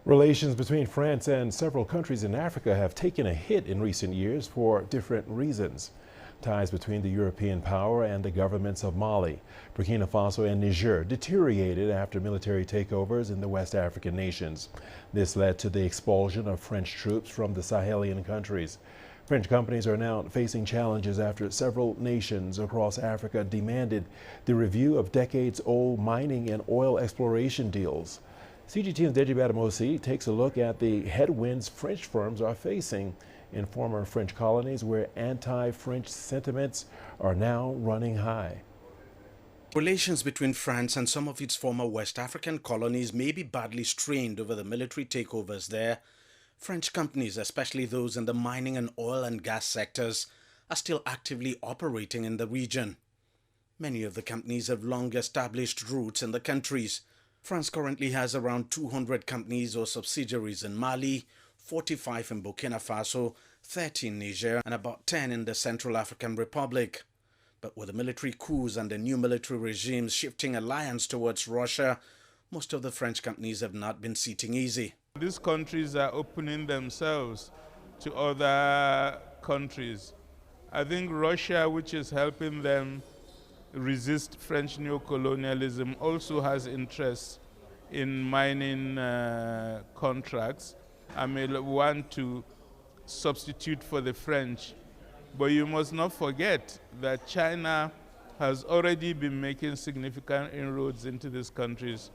Relations between France and several countries in Africa have taken a hit in recent years for different reasons. Ties between the European power and the governments of Mali, Burkina Faso, and Niger deteriorated after military takeovers in the West African nations. This led to the expulsion of French troops from the Sahelian countries. French companies are now facing challenges after several nations across Africa demanded the review of decades-old mining and oil exploration deals. CGTN's Deji takes a look at the headwinds French firms are facing in former French colonies where anti-French sentiments are now running high. Relations between France and some of its former West African colonies may be badly strained over the military takeovers there. French companies, especially those in the mining and oil and gas sectors, are still actively operating in the region. Many of the companies have long established roots in the countries. France currently has around 200 companies or subsidiaries in Mali, 45 in Burkina Faso, 30 in Niger, and about 10 in the Central African Republic. But with the military coups and the new military regimes shifting alliance towards Russia, most of the French companies have not been sitting easy. These countries are opening themselves to other countries. I think Russia, which is helping them resist French neocolonialism, also has interest in mining contracts. I may want to substitute for the French, but you must not forget that China has already been making significant inroads into these countries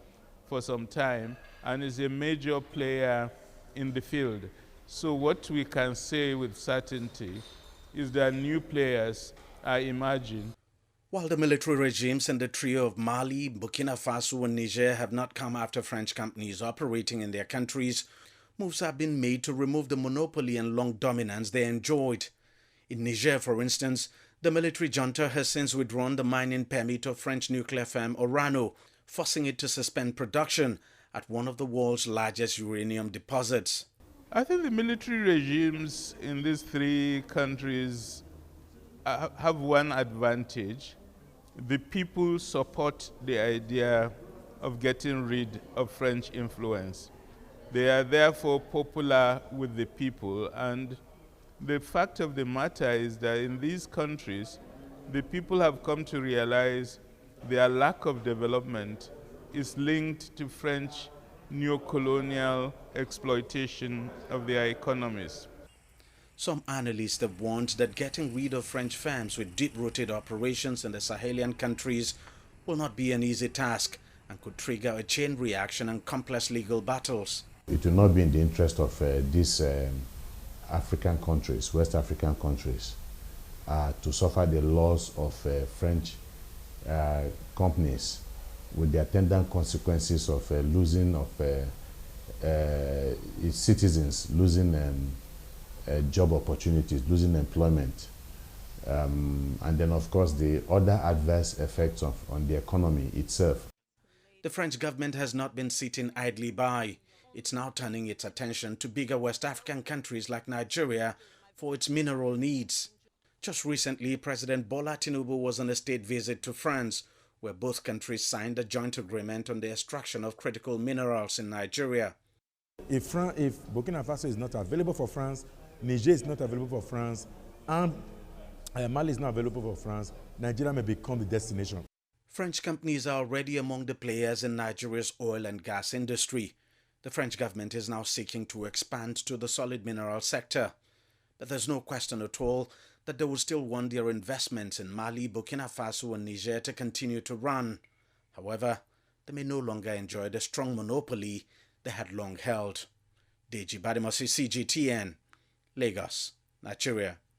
for some time and is a major player in the field. So what we can say with certainty is that new players are emerging. While the military regimes in the trio of Mali, Burkina Faso and Niger have not come after French companies operating in their countries, moves have been made to remove the monopoly and long dominance they enjoyed. In Niger, for instance, the military junta has since withdrawn the mining permit of French nuclear firm Orano, forcing it to suspend production at one of the world's largest uranium deposits. I think the military regimes in these three countries have one advantage. The people support the idea of getting rid of French influence. They are therefore popular with the people, and the fact of the matter is that in these countries, the people have come to realize their lack of development is linked to French neocolonial exploitation of their economies. Some analysts have warned that getting rid of French firms with deep-rooted operations in the Sahelian countries will not be an easy task and could trigger a chain reaction and complex legal battles. It will not be in the interest of these African countries, West African countries, to suffer the loss of French companies with the attendant consequences of losing of its citizens, losing job opportunities, losing employment, and then of course the other adverse effects on the economy itself. The French government has not been sitting idly by. It's now turning its attention to bigger West African countries like Nigeria for its mineral needs. Just recently, President Bola Tinubu was on a state visit to France, where both countries signed a joint agreement on the extraction of critical minerals in Nigeria. If Burkina Faso is not available for France, Niger is not available for France, and Mali is not available for France, Nigeria may become the destination. French companies are already among the players in Nigeria's oil and gas industry. The French government is now seeking to expand to the solid mineral sector. But there's no question at all that they will still want their investments in Mali, Burkina Faso and Niger to continue to run. However, they may no longer enjoy the strong monopoly they had long held. Deji Badimosi, CGTN, Lagos, Nigeria.